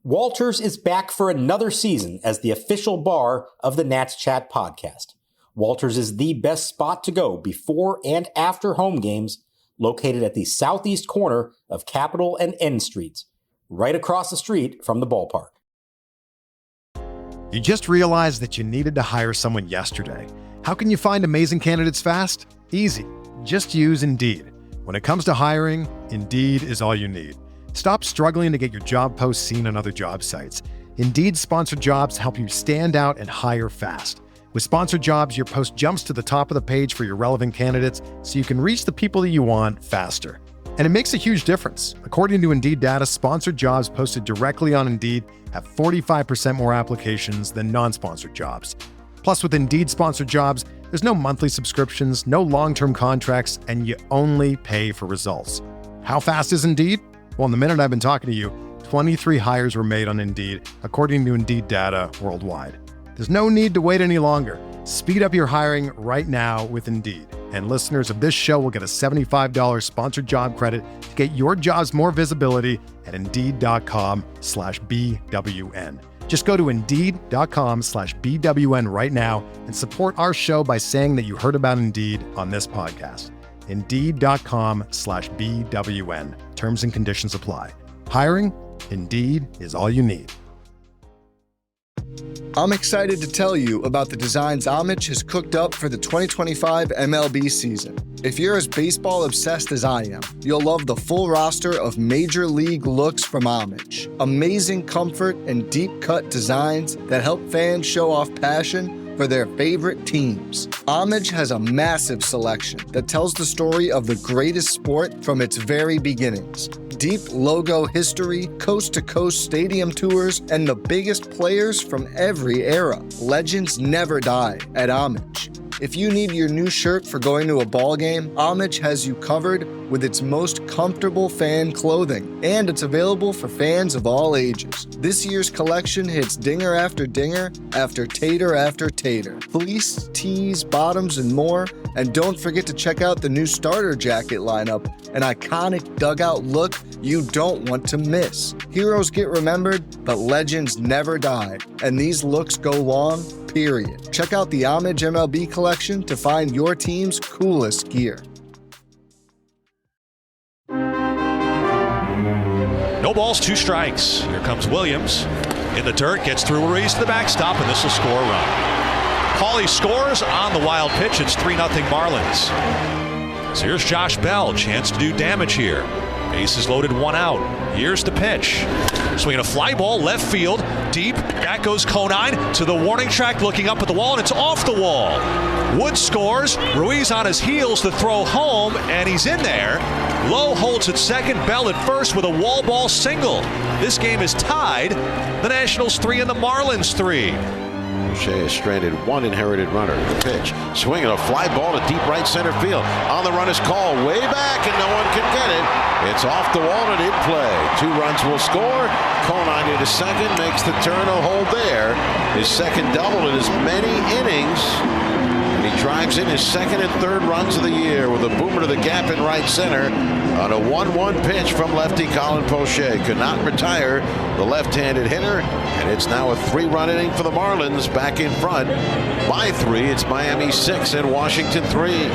Walters is back for another season as the official bar of the Nats Chat podcast. Walters is the best spot to go before and after home games, located at the southeast corner of Capitol and N Streets, right across the street from the ballpark. You just realized that you needed to hire someone yesterday. How can you find amazing candidates fast? Easy. Just use Indeed. When it comes to hiring, Indeed is all you need. Stop struggling to get your job posts seen on other job sites. Indeed sponsored jobs help you stand out and hire fast. With sponsored jobs, your post jumps to the top of the page for your relevant candidates so you can reach the people that you want faster. And it makes a huge difference. According to Indeed data, sponsored jobs posted directly on Indeed have 45% more applications than non-sponsored jobs. Plus, with Indeed sponsored jobs, there's no monthly subscriptions, no long-term contracts, and you only pay for results. How fast is Indeed? Well, in the minute I've been talking to you, 23 hires were made on Indeed, according to Indeed data worldwide. There's no need to wait any longer. Speed up your hiring right now with Indeed. And listeners of this show will get a $75 sponsored job credit to get your jobs more visibility at Indeed.com/BWN. Just go to Indeed.com/BWN right now and support our show by saying that you heard about Indeed on this podcast. Indeed.com/BWN. Terms and conditions apply. Hiring? Indeed is all you need. I'm excited to tell you about the designs Homage has cooked up for the 2025 MLB season. If you're as baseball obsessed as I am, you'll love the full roster of major league looks from Homage. Amazing comfort and deep cut designs that help fans show off passion for their favorite teams. Homage has a massive selection that tells the story of the greatest sport from its very beginnings. Deep logo history, coast-to-coast stadium tours, and the biggest players from every era. Legends never die at Homage. If you need your new shirt for going to a ball game, Homage has you covered with its most comfortable fan clothing, and it's available for fans of all ages. This year's collection hits dinger after dinger after tater after tater. Fleece, tees, bottoms, and more. And don't forget to check out the new starter jacket lineup, an iconic dugout look you don't want to miss. Heroes get remembered, but legends never die, and these looks go long, period. Check out the Homage MLB collection to find your team's coolest gear. No balls, 2 strikes. Here comes Williams. In the dirt, gets through Ruiz to the backstop, and this will score a run. Paulie scores on the wild pitch. It's 3-0 Marlins. So here's Josh Bell. Chance to do damage here. Bases loaded, 1 out. Here's the pitch. Swinging a fly ball, left field, deep. Back goes Conine to the warning track, looking up at the wall, and it's off the wall. Wood scores. Ruiz on his heels to throw home, and he's in there. Lowe holds at second, Bell at first with a wall ball single. This game is tied. The Nationals 3 and the Marlins 3. Poche has stranded 1 inherited runner. The pitch, swinging a fly ball to deep right center field. On the run is called way back, and no one can get it. It's off the wall and in play. 2 runs will score. Conine into second, makes the turn, a hold there. His second double in as many innings. And he drives in his second and third runs of the year with a boomer to the gap in right center on a 1-1 pitch from lefty Colin Poche. Could not retire the left-handed hitter, and it's now a 3-run inning for the Marlins, back in front by 3. It's Miami 6 and Washington 3.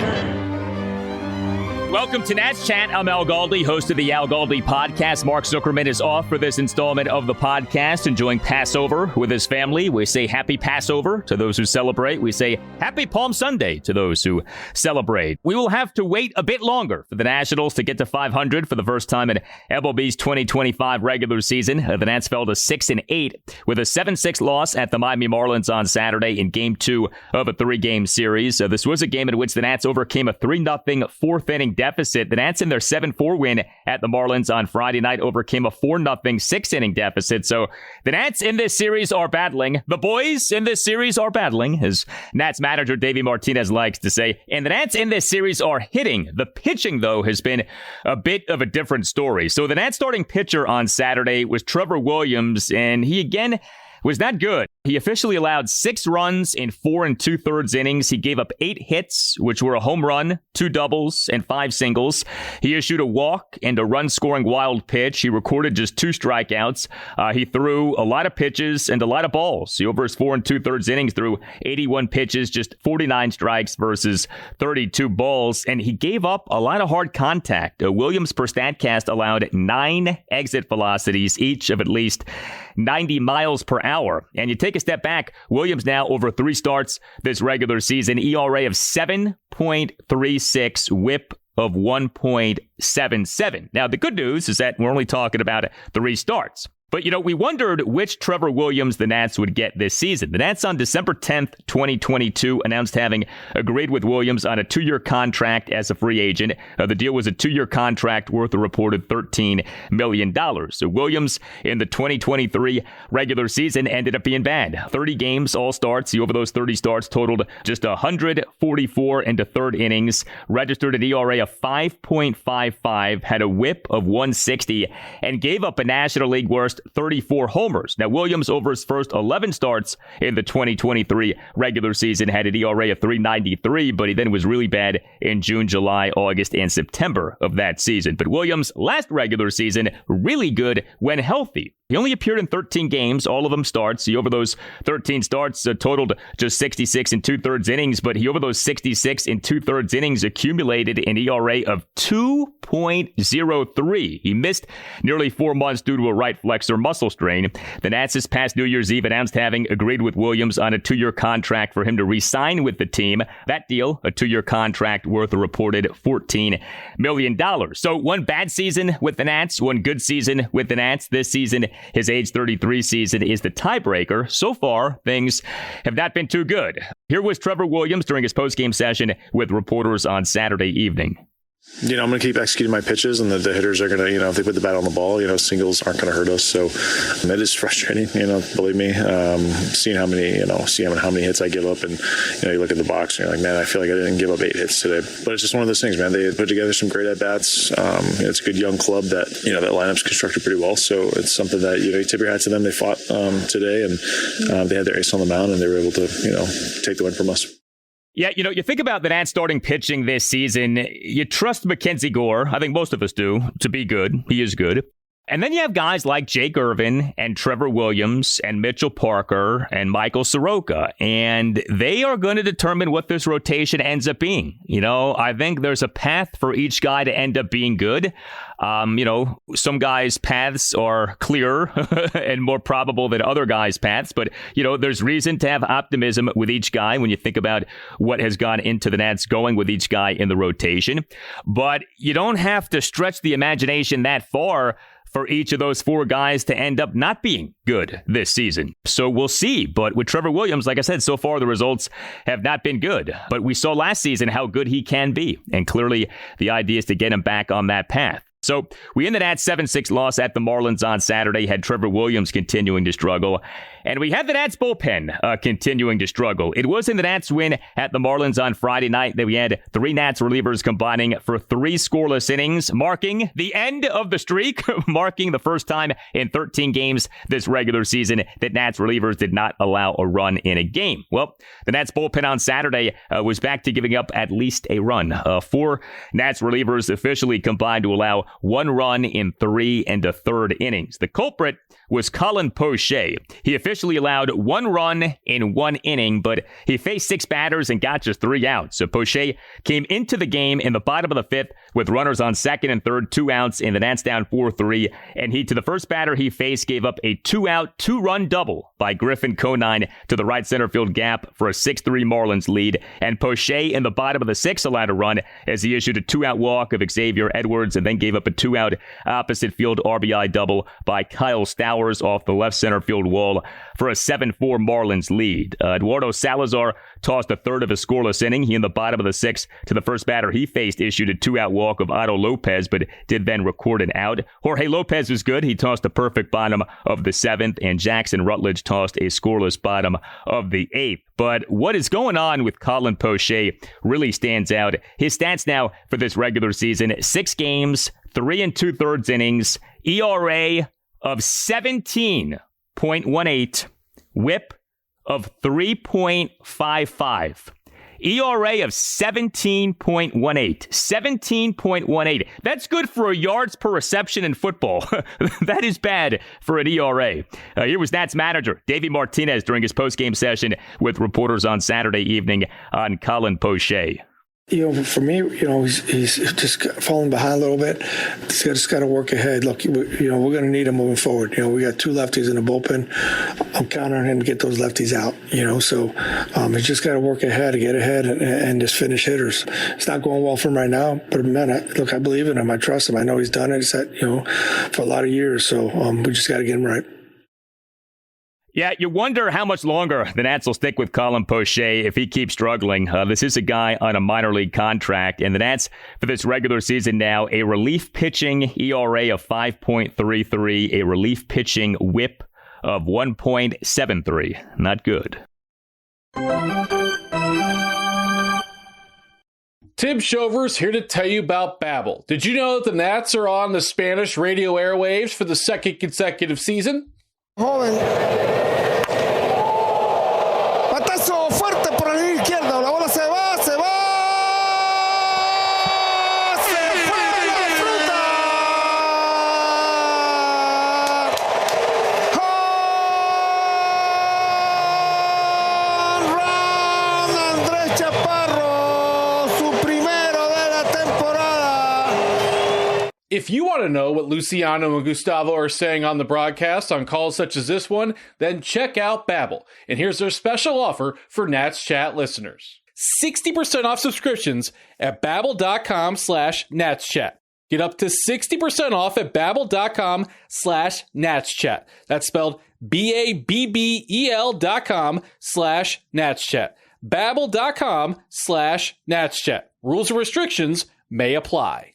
Welcome to Nats Chat. I'm Al Galdi, host of the Al Galdi podcast. Mark Zuckerman is off for this installment of the podcast, enjoying Passover with his family. We say happy Passover to those who celebrate. We say happy Palm Sunday to those who celebrate. We will have to wait a bit longer for the Nationals to get to 500 for the first time in MLB's 2025 regular season. The Nats fell to 6-8 with a 7-6 loss at the Miami Marlins on Saturday in Game 2 of a 3-game series. This was a game in which the Nats overcame a 3-0 fourth-inning deficit. The Nats in their 7-4 win at the Marlins on Friday night overcame a 4-0 sixth-inning deficit. So the Nats in this series are battling. The boys in this series are battling, as Nats manager Davey Martinez likes to say. And the Nats in this series are hitting. The pitching, though, has been a bit of a different story. So the Nats starting pitcher on Saturday was Trevor Williams, and he again was not good. He officially allowed 6 runs in 4 2/3 innings. He gave up 8 hits, which were a home run, 2 doubles, and 5 singles. He issued a walk and a run-scoring wild pitch. He recorded just 2 strikeouts. He threw a lot of pitches and a lot of balls. He, over his 4 2/3 innings, threw 81 pitches, just 49 strikes versus 32 balls, and he gave up a lot of hard contact. Williams, per StatCast, allowed 9 exit velocities, each of at least 90 miles per hour. And you take a step back, Williams now over 3 starts this regular season, ERA of 7.36, whip of 1.77. Now, the good news is that we're only talking about 3 starts. But, we wondered which Trevor Williams the Nats would get this season. The Nats on December 10th, 2022, announced having agreed with Williams on a 2-year contract as a free agent. The deal was a 2-year contract worth a reported $13 million. So Williams in the 2023 regular season ended up being bad. 30 games, all starts. He, over those 30 starts, totaled just 144 into third innings, registered an ERA of 5.55, had a whip of 160, and gave up a National League worst 34 homers. Now, Williams, over his first 11 starts in the 2023 regular season, had an ERA of 3.93, but he then was really bad in June, July, August, and September of that season. But Williams' last regular season, really good when healthy. He only appeared in 13 games, all of them starts. He, over those 13 starts, totaled just 66 2/3 innings, but he, over those 66 2/3 innings, accumulated an ERA of 2.03. He missed nearly 4 months due to a right flexor muscle strain. The Nats this past New Year's Eve announced having agreed with Williams on a 2-year contract for him to re-sign with the team. That deal, a 2-year contract worth a reported $14 million. So one bad season with the Nats, one good season with the Nats. This season, his age 33 season, is the tiebreaker. So far, things have not been too good. Here was Trevor Williams during his postgame session with reporters on Saturday evening. I'm going to keep executing my pitches, and the hitters are going to, if they put the bat on the ball, singles aren't going to hurt us. So it is frustrating, believe me, seeing how many hits I give up. And, you look at the box and you're like, man, I feel like I didn't give up 8 hits today. But it's just one of those things, man. They put together some great at-bats. It's a good young club that, that lineup's constructed pretty well. So it's something that, you tip your hat to them. They fought today, and they had their ace on the mound, and they were able to, take the win from us. Yeah, you think about the Nats starting pitching this season, you trust Mackenzie Gore, I think most of us do, to be good. He is good. And then you have guys like Jake Irvin and Trevor Williams and Mitchell Parker and Michael Soroka, and they are going to determine what this rotation ends up being. I think there's a path for each guy to end up being good. Some guys' paths are clearer and more probable than other guys' paths, but, there's reason to have optimism with each guy when you think about what has gone into the Nats going with each guy in the rotation. But you don't have to stretch the imagination that far for each of those 4 guys to end up not being good this season. So we'll see. But with Trevor Williams, like I said, so far the results have not been good. But we saw last season how good he can be. And clearly the idea is to get him back on that path. So we ended that 7-6 loss at the Marlins on Saturday, had Trevor Williams continuing to struggle. And we had the Nats bullpen continuing to struggle. It was in the Nats win at the Marlins on Friday night that we had 3 Nats relievers combining for 3 scoreless innings, marking the end of the streak, marking the first time in 13 games this regular season that Nats relievers did not allow a run in a game. Well, the Nats bullpen on Saturday was back to giving up at least a run. 4 Nats relievers officially combined to allow 1 run in 3 1/3 innings. The culprit was Colin Poche. He officially allowed 1 run in 1 inning, but he faced 6 batters and got just 3 outs. So Poche came into the game in the bottom of the 5th with runners on second and third, 2 outs, and the Nats down 4-3. And to the first batter he faced, gave up a 2-out, 2-run double by Griffin Conine to the right center field gap for a 6-3 Marlins lead. And Poche in the bottom of the 6th allowed a run as he issued a 2-out walk of Xavier Edwards and then gave up a 2-out opposite field RBI double by Kyle Stowers off the left center field wall for a 7-4 Marlins lead. Eduardo Salazar tossed a third of a scoreless inning. He in the bottom of the 6th to the first batter he faced issued a 2-out walk of Otto Lopez, but did then record an out. Jorge Lopez was good. He tossed a perfect bottom of the 7th, and Jackson Rutledge tossed a scoreless bottom of the 8th. But what is going on with Colin Poche really stands out. His stats now for this regular season: 6 games, 3 2/3 innings, ERA of 17.18, whip of 3.55. ERA of 17.18. 17.18. That's good for a yards per reception in football. That is bad for an ERA. Here was Nats manager Davey Martinez during his postgame session with reporters on Saturday evening on Colin Poche. For me, he's just falling behind a little bit. He's just got to work ahead. Look, we're going to need him moving forward. We got 2 lefties in the bullpen. I'm counting on him to get those lefties out, so he's just got to work ahead, to get ahead and just finish hitters. It's not going well for him right now, but man, I believe in him. I trust him. I know he's done it. For a lot of years. So we just got to get him right. Yeah, you wonder how much longer the Nats will stick with Colin Poche if he keeps struggling. This is a guy on a minor league contract, and the Nats, for this regular season now, a relief pitching ERA of 5.33, a relief pitching whip of 1.73. Not good. Tim Shover's here to tell you about Babbel. Did you know that the Nats are on the Spanish radio airwaves for the 2nd consecutive season? Joven. Batazo fuerte por la línea izquierda. La bola se va. Se fue la fruta. Home run, Andrés Chaparro, su primero de la temporada. If you want to know what Luciano and Gustavo are saying on the broadcast on calls such as this one, then check out Babbel. And here's their special offer for Nats Chat listeners. 60% off subscriptions at babbel.com/natschat. Get up to 60% off at babbel.com/natschat. That's spelled BABBEL.com/natschat. Babbel.com/natschat. Rules and restrictions may apply.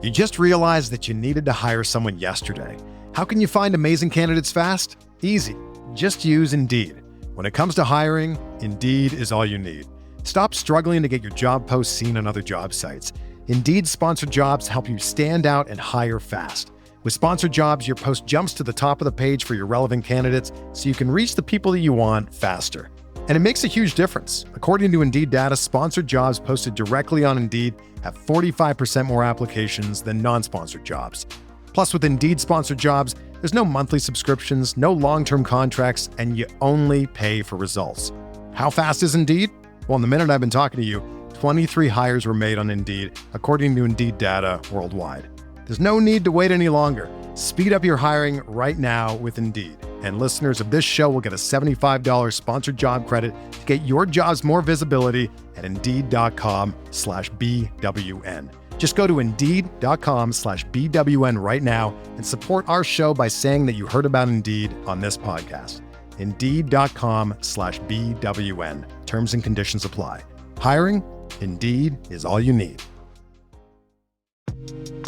You just realized that you needed to hire someone yesterday. How can you find amazing candidates fast? Easy. Just use Indeed. When it comes to hiring, Indeed is all you need. Stop struggling to get your job posts seen on other job sites. Indeed sponsored jobs help you stand out and hire fast. With sponsored jobs, your post jumps to the top of the page for your relevant candidates so you can reach the people that you want faster. And it makes a huge difference. According to Indeed data, sponsored jobs posted directly on Indeed have 45% more applications than non-sponsored jobs. Plus, with Indeed sponsored jobs, there's no monthly subscriptions, no long-term contracts, and you only pay for results. How fast is Indeed? Well, in the minute I've been talking to you, 23 hires were made on Indeed, according to Indeed data worldwide. There's no need to wait any longer. Speed up your hiring right now with Indeed. And listeners of this show will get a $75 sponsored job credit to get your jobs more visibility at Indeed.com/BWN. Just go to Indeed.com/BWN right now and support our show by saying that you heard about Indeed on this podcast. Indeed.com/BWN. Terms and conditions apply. Hiring? Indeed is all you need.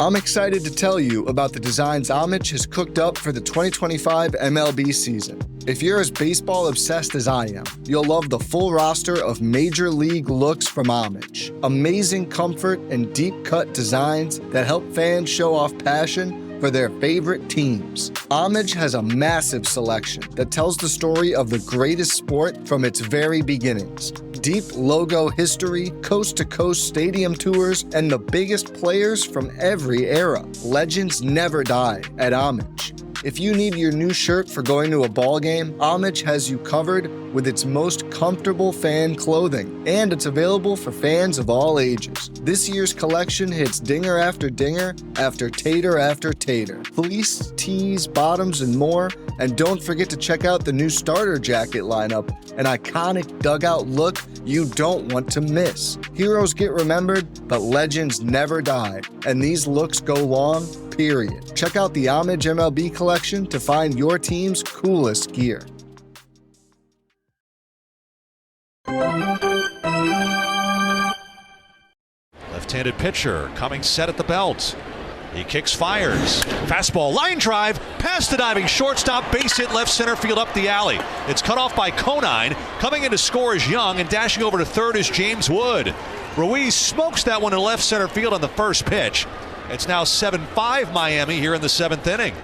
I'm excited to tell you about the designs Homage has cooked up for the 2025 MLB season. If you're as baseball obsessed as I am, you'll love the full roster of major league looks from Homage. Amazing comfort and deep cut designs that help fans show off passion for their favorite teams. Homage has a massive selection that tells the story of the greatest sport from its very beginnings. Deep logo history, coast-to-coast stadium tours, and the biggest players from every era. Legends never die at Homage. If you need your new shirt for going to a ball game, Homage has you covered with its most comfortable fan clothing, and it's available for fans of all ages. This year's collection hits dinger after dinger after tater after tater. Fleece, tees, bottoms, and more. And don't forget to check out the new starter jacket lineup, an iconic dugout look you don't want to miss. Heroes get remembered, but legends never die, and these looks go long, period. Check out the Homage MLB collection to find your team's coolest gear. Left-handed pitcher coming set at the belt. He kicks, fires. Fastball, line drive, past the diving shortstop, base hit left center field up the alley. It's cut off by Conine. Coming in to score is Young, and dashing over to third is James Wood. Ruiz smokes that one in left center field on the first pitch. It's now 7-5 Miami here in the 7th inning.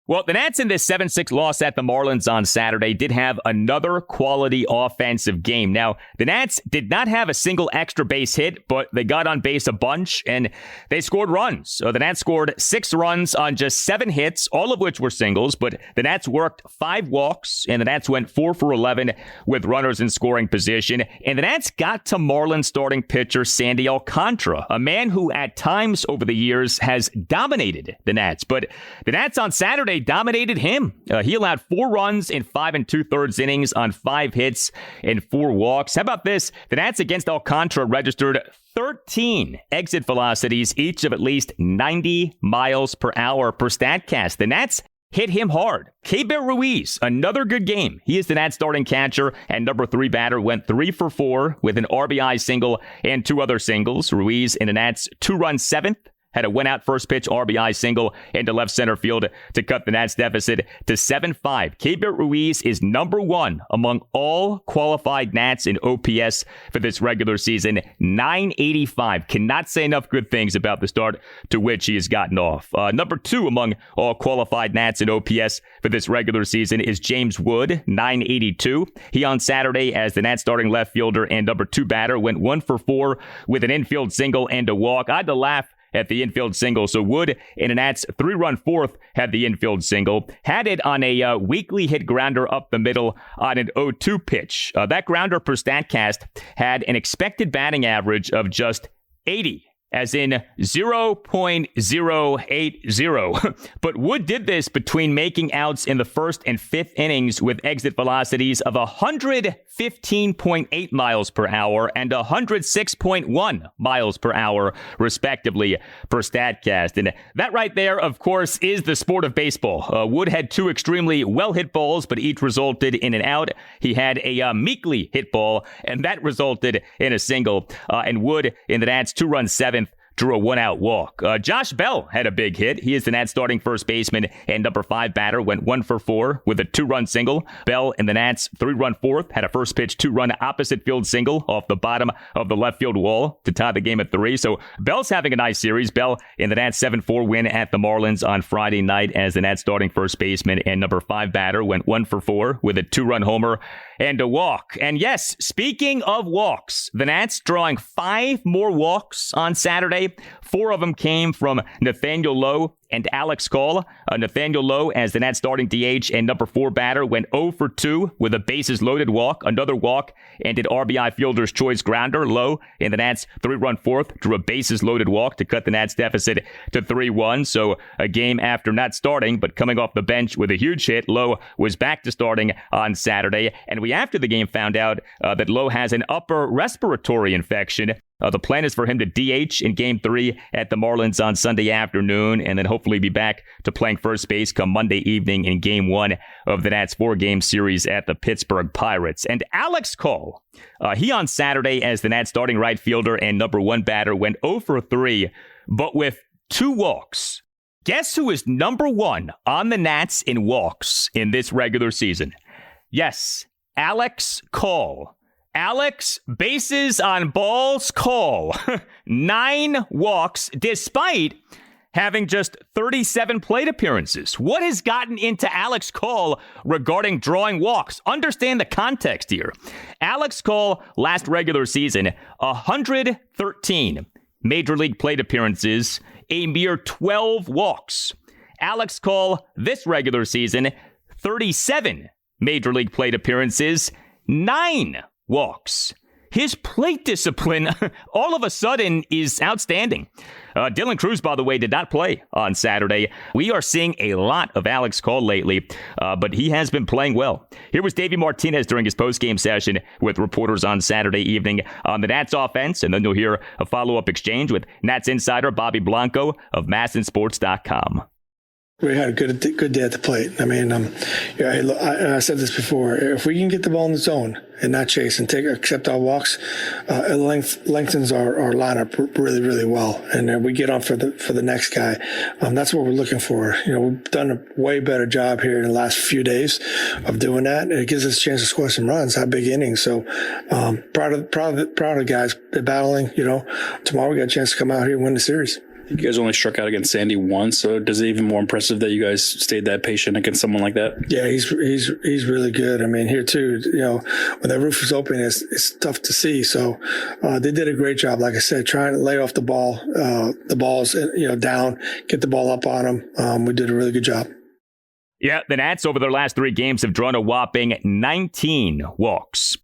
Well, the Nats in this 7-6 loss at the Marlins on Saturday did have another quality offensive game. Now, the Nats did not have a single extra base hit, but they got on base a bunch, and they scored runs. So the Nats scored 6 runs on just 7 hits, all of which were singles, but the Nats worked 5 walks, and the Nats went 4 for 11 with runners in scoring position. And the Nats got to Marlins starting pitcher Sandy Alcantara, a man who at times over the years has dominated the Nats. But the Nats on Saturday dominated him. He allowed 4 runs in 5 2/3 innings on 5 hits and 4 walks. How about this? The Nats against Alcantara registered 13 exit velocities, each of at least 90 miles per hour per StatCast. The Nats hit him hard. Keibert Ruiz, another good game. He is the Nats starting catcher and number 3 batter, went 3 for 4 with an RBI single and 2 other singles. Ruiz in the Nats 2-run 7th. Had a went-out first pitch RBI single into left center field to cut the Nats deficit to 7-5. Keibert Ruiz is number 1 among all qualified Nats in OPS for this regular season, 985. Cannot say enough good things about the start to which he has gotten off. Number 2 among all qualified Nats in OPS for this regular season is James Wood, 982. He on Saturday as the Nats starting left fielder and number 2 batter went 1 for 4 with an infield single and a walk. I had to laugh at the infield single. So Wood in a Nats 3-run 4th had the infield single. Had it on a weakly hit grounder up the middle on an 0-2 pitch. That grounder per StatCast had an expected batting average of just 80. As in 0.080. But Wood did this between making outs in the 1st and 5th innings with exit velocities of 115.8 miles per hour and 106.1 miles per hour, respectively, per StatCast. And that right there, of course, is the sport of baseball. Wood had 2 extremely well-hit balls, but each resulted in an out. He had a meekly hit ball, and that resulted in a single. And Wood in the Nats 2-run 7th drew a 1-out walk. Josh Bell had a big hit. He is the Nats starting first baseman and number 5 batter, went 1 for 4 with a 2-run single. Bell in the Nats 3-run 4th had a first pitch 2-run opposite field single off the bottom of the left field wall to tie the game at 3. So Bell's having a nice series. Bell in the Nats 7-4 win at the Marlins on Friday night as the Nats starting first baseman and number 5 batter went 1 for 4 with a 2-run homer and a walk. And yes, speaking of walks, the Nats drawing 5 more walks on Saturday. 4 of them came from Nathaniel Lowe and Alex Call. Nathaniel Lowe as the Nats starting DH and number 4 batter went 0 for 2 with a bases loaded walk, another walk, and an RBI fielder's choice grounder. Lowe in the Nats 3-run 4th drew a bases loaded walk to cut the Nats deficit to 3-1. So a game after not starting but coming off the bench with a huge hit, Lowe was back to starting on Saturday. And we after the game found out that Lowe has an upper respiratory infection. The plan is for him to DH in Game 3 at the Marlins on Sunday afternoon and then hopefully be back to playing first base come Monday evening in Game 1 of the Nats 4-game series at the Pittsburgh Pirates. And Alex Call, he on Saturday as the Nats starting right fielder and number 1 batter went 0 for 3, but with 2 walks. Guess who is number 1 on the Nats in walks in this regular season? Yes, Alex Call. Alex, bases on balls, Call. 9 walks, despite having just 37 plate appearances. What has gotten into Alex Call regarding drawing walks? Understand the context here. Alex Call, last regular season, 113 Major League plate appearances, a mere 12 walks. Alex Call, this regular season, 37 Major League plate appearances, 9 walks. His plate discipline all of a sudden is outstanding. Dylan Cruz, by the way, did not play on Saturday. We are seeing a lot of Alex Call lately, but he has been playing well. Here was Davey Martinez during his post-game session with reporters on Saturday evening on the Nats offense, and then you'll hear a follow-up exchange with Nats insider Bobby Blanco of MASNsports.com. We had a good day at the plate. I mean, I said this before. If we can get the ball in the zone and not chase and accept our walks, it lengthens our lineup really, really well. And then we get on for the next guy. That's what we're looking for. We've done a way better job here in the last few days of doing that. It gives us a chance to score some runs, have big innings. So proud of the guys. They're battling. Tomorrow we got a chance to come out here and win the series. You guys only struck out against Sandy once, so does it even more impressive that you guys stayed that patient against someone like that? Yeah, he's really good. I mean, here too, when that roof is open, it's tough to see. So they did a great job, like I said, trying to lay off the balls, down, get the ball up on them. We did a really good job. Yeah, the Nats over their last 3 games have drawn a whopping 19 walks.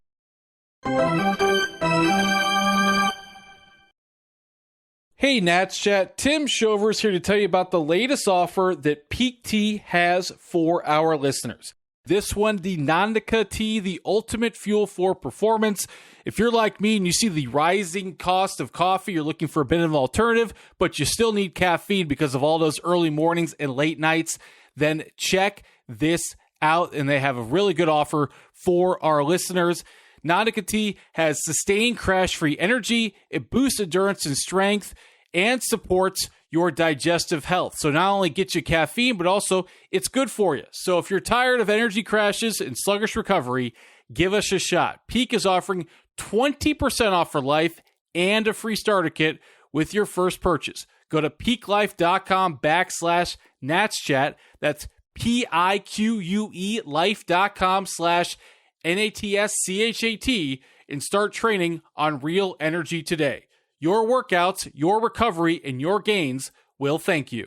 Hey, Nats Chat. Tim Shover's here to tell you about the latest offer that Peak Tea has for our listeners. This one, the Nandica Tea, the ultimate fuel for performance. If you're like me and you see the rising cost of coffee, you're looking for a bit of an alternative, but you still need caffeine because of all those early mornings and late nights, then check this out. And they have a really good offer for our listeners. Nandica Tea has sustained crash-free energy. It boosts endurance and strength and supports your digestive health. So not only gets you caffeine, but also it's good for you. So if you're tired of energy crashes and sluggish recovery, give us a shot. Peak is offering 20% off for life and a free starter kit with your first purchase. Go to peaklife.com/natschat. That's PIQUE life.com/NATSCHAT and start training on real energy today. Your workouts, your recovery, and your gains will thank you.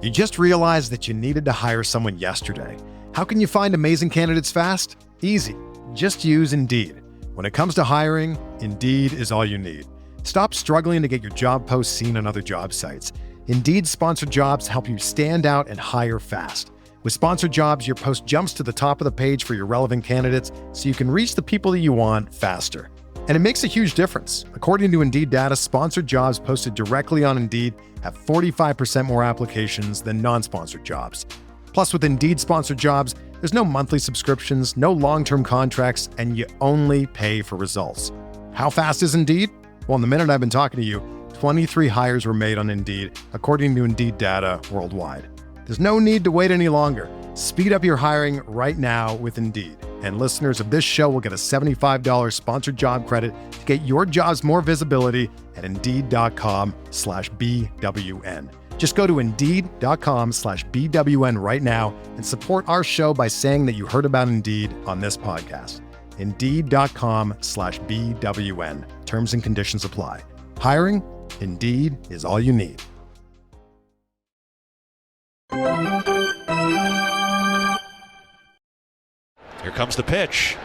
You just realized that you needed to hire someone yesterday. How can you find amazing candidates fast? Easy. Just use Indeed. When it comes to hiring, Indeed is all you need. Stop struggling to get your job posts seen on other job sites. Indeed sponsored jobs help you stand out and hire fast. With sponsored jobs, your post jumps to the top of the page for your relevant candidates so you can reach the people that you want faster. And it makes a huge difference. According to Indeed data, sponsored jobs posted directly on Indeed have 45% more applications than non-sponsored jobs. Plus, with Indeed sponsored jobs, there's no monthly subscriptions, no long-term contracts, and you only pay for results. How fast is Indeed? Well, in the minute I've been talking to you, 23 hires were made on Indeed, according to Indeed data worldwide. There's no need to wait any longer. Speed up your hiring right now with Indeed. And listeners of this show will get a $75 sponsored job credit to get your jobs more visibility at Indeed.com/BWN. Just go to Indeed.com/BWN right now and support our show by saying that you heard about Indeed on this podcast. Indeed.com/BWN. Terms and conditions apply. Hiring? Indeed is all you need. Here comes the pitch.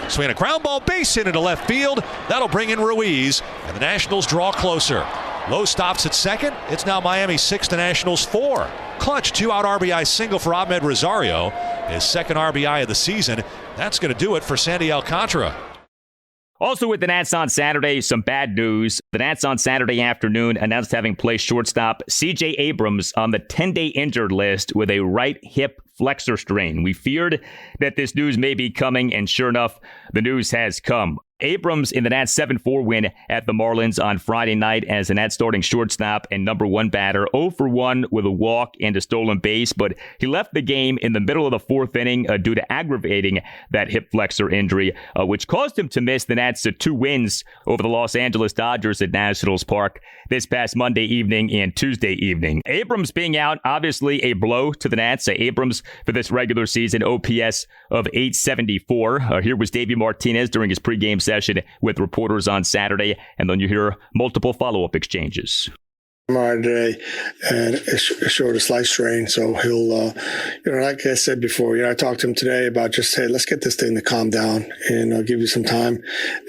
Swinging a ground ball, base hit into left field. That'll bring in Ruiz, and the Nationals draw closer. Lowe stops at second. It's now Miami 6, the Nationals 4. Clutch 2-out RBI single for Ahmed Rosario, his second RBI of the season. That's going to do it for Sandy Alcantara. Also with the Nats on Saturday, some bad news. The Nats on Saturday afternoon announced having placed shortstop C.J. Abrams on the 10-day injured list with a right hip flexor strain. We feared that this news may be coming, and sure enough, the news has come. Abrams in the Nats 7-4 win at the Marlins on Friday night as the Nats starting shortstop and number 1 batter, 0 for 1 with a walk and a stolen base, but he left the game in the middle of the 4th inning due to aggravating that hip flexor injury, which caused him to miss the Nats 2 wins over the Los Angeles Dodgers at Nationals Park this past Monday evening and Tuesday evening. Abrams being out, obviously a blow to the Nats. Abrams for this regular season, OPS of 874. Here was Davey Martinez during his pregame session with reporters on Saturday, and then you hear multiple follow-up exchanges. Today, and it showed a slice strain, so he'll, like I said before, I talked to him today about just, hey, let's get this thing to calm down, and I'll give you some time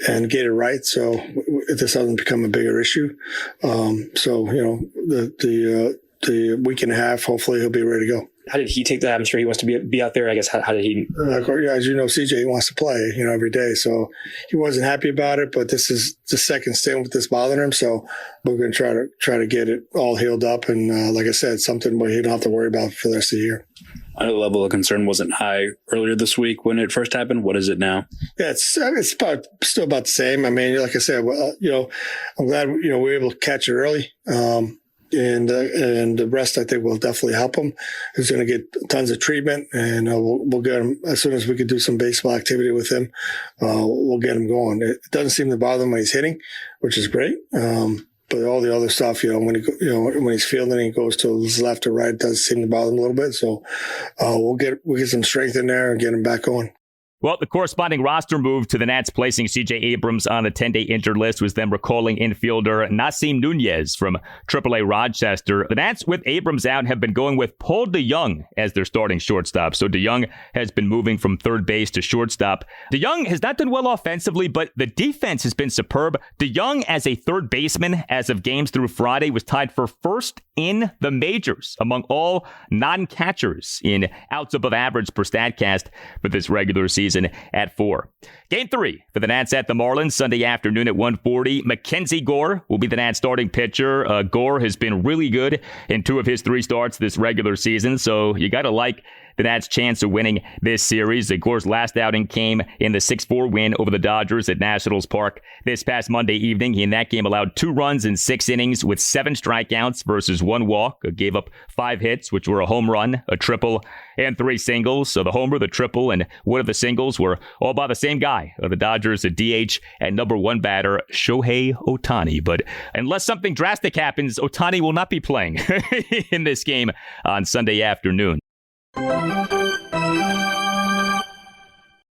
and get it right, so this doesn't become a bigger issue. The week and a half, hopefully he'll be ready to go. How did he take that? I'm sure he wants to be out there. I guess, how did he? As you know, CJ wants to play, every day. So he wasn't happy about it, but this is the second stint with this bothering him. So we're going to try to get it all healed up. And like I said, something where he don't have to worry about for the rest of the year. I know the level of concern wasn't high earlier this week when it first happened. What is it now? Yeah, it's still about the same. I mean, like I said, I'm glad, we were able to catch it early. And the rest, I think, will definitely help him. He's going to get tons of treatment, and we'll get him as soon as we can do some baseball activity with him. We'll get him going. It doesn't seem to bother him when he's hitting, which is great. But all the other stuff, when he's fielding, he goes to his left or right, it does seem to bother him a little bit. So we'll get some strength in there and get him back going. Well, the corresponding roster move to the Nats placing C.J. Abrams on the 10-day injured list was them recalling infielder Nasim Nunez from AAA Rochester. The Nats, with Abrams out, have been going with Paul DeJong as their starting shortstop. So DeJong has been moving from third base to shortstop. DeJong has not done well offensively, but the defense has been superb. DeJong, as a third baseman, as of games through Friday, was tied for first in the majors among all non-catchers in outs above average per StatCast for this regular season at 4. Game 3 for the Nats at the Marlins Sunday afternoon at 1:40. Mackenzie Gore will be the Nats starting pitcher. Gore has been really good in 2 of his 3 starts this regular season, so you got to like the Nats' chance of winning this series. Gore's last outing came in the 6-4 win over the Dodgers at Nationals Park this past Monday evening. He in that game allowed 2 runs in 6 innings with 7 strikeouts versus 1 walk. Gave up 5 hits, which were a home run, a triple, and 3 singles. So the homer, the triple, and one of the singles were all by the same guy. The Dodgers, a DH and number 1 batter, Shohei Ohtani. But unless something drastic happens, Ohtani will not be playing in this game on Sunday afternoon.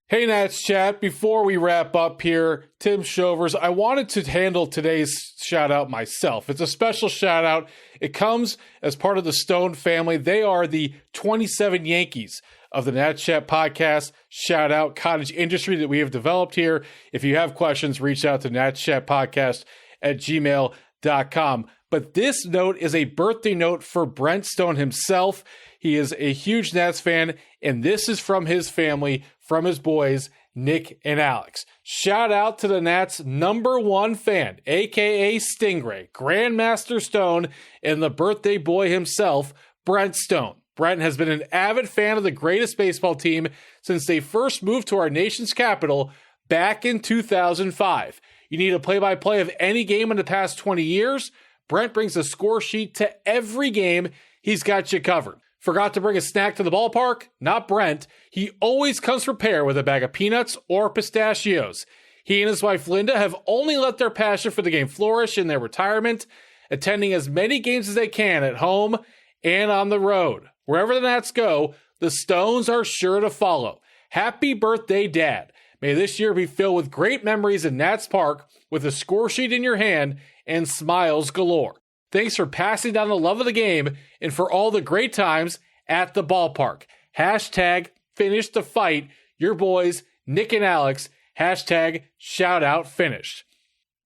Hey, Nats Chat. Before we wrap up here, Tim Shovers, I wanted to handle today's shout out myself. It's a special shout out. It comes as part of the Stone family. They are the 27 Yankees of the Nats Chat podcast shout out cottage industry that we have developed here. If you have questions, reach out to natschatpodcast@gmail.com. But this note is a birthday note for Brent Stone himself. He is a huge Nats fan, and this is from his family, from his boys, Nick and Alex. Shout out to the Nats' number 1 fan, a.k.a. Stingray, Grandmaster Stone, and the birthday boy himself, Brent Stone. Brent has been an avid fan of the greatest baseball team since they first moved to our nation's capital back in 2005. You need a play-by-play of any game in the past 20 years? Brent brings a score sheet to every game. He's got you covered. Forgot to bring a snack to the ballpark? Not Brent. He always comes prepared with a bag of peanuts or pistachios. He and his wife Linda have only let their passion for the game flourish in their retirement, attending as many games as they can at home and on the road. Wherever the Nats go, the Stones are sure to follow. Happy birthday, Dad. May this year be filled with great memories in Nats Park with a score sheet in your hand and smiles galore. Thanks for passing down the love of the game and for all the great times at the ballpark. Hashtag finish the fight. Your boys, Nick and Alex. Hashtag shout out finished.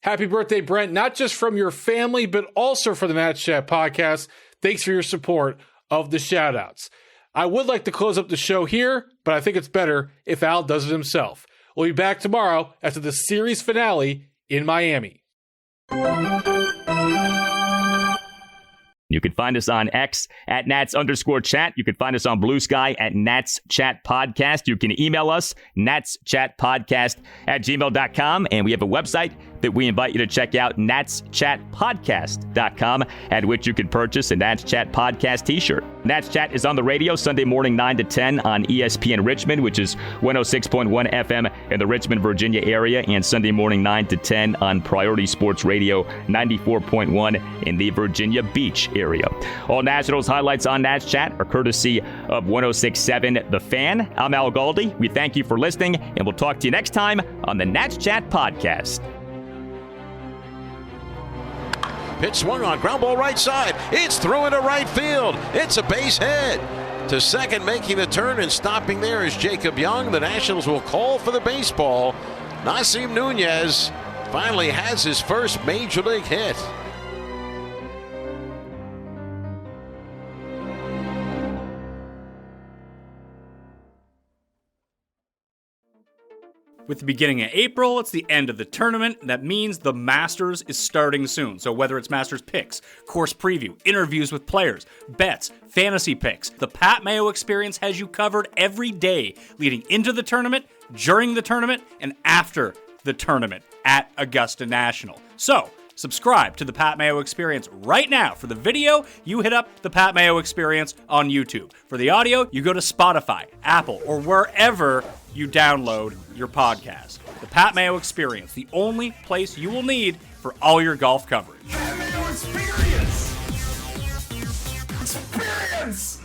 Happy birthday, Brent, not just from your family, but also for the Nats Chat podcast. Thanks for your support of the shout outs. I would like to close up the show here, but I think it's better if Al does it himself. We'll be back tomorrow after the series finale in Miami. You can find us on X at Nats_chat. You can find us on Blue Sky at natschatpodcast. You can email us, natschatpodcast@gmail.com. And we have a website that we invite you to check out, natschatpodcast.com, at which you can purchase a Nats Chat Podcast t-shirt. Nats Chat is on the radio Sunday morning 9 to 10 on ESPN Richmond, which is 106.1 FM in the Richmond, Virginia area, and Sunday morning 9 to 10 on Priority Sports Radio 94.1 in the Virginia Beach area. All Nationals highlights on Nats Chat are courtesy of 106.7 The Fan. I'm Al Galdi. We thank you for listening, and we'll talk to you next time on the Nats Chat Podcast. Pitch swung on, ground ball right side. It's through into right field. It's a base hit. To second, making the turn and stopping there is Jacob Young. The Nationals will call for the baseball. Nasim Nunez finally has his first major league hit. With the beginning of April, it's the end of the tournament. That means the Masters is starting soon. So whether it's Masters picks, course preview, interviews with players, bets, fantasy picks, the Pat Mayo Experience has you covered every day leading into the tournament, during the tournament, and after the tournament at Augusta National. So subscribe to the Pat Mayo Experience right now. For the video, you hit up the Pat Mayo Experience on YouTube. For the audio, you go to Spotify, Apple, or wherever you download your podcast. The Pat Mayo Experience, the only place you will need for all your golf coverage. Marlins.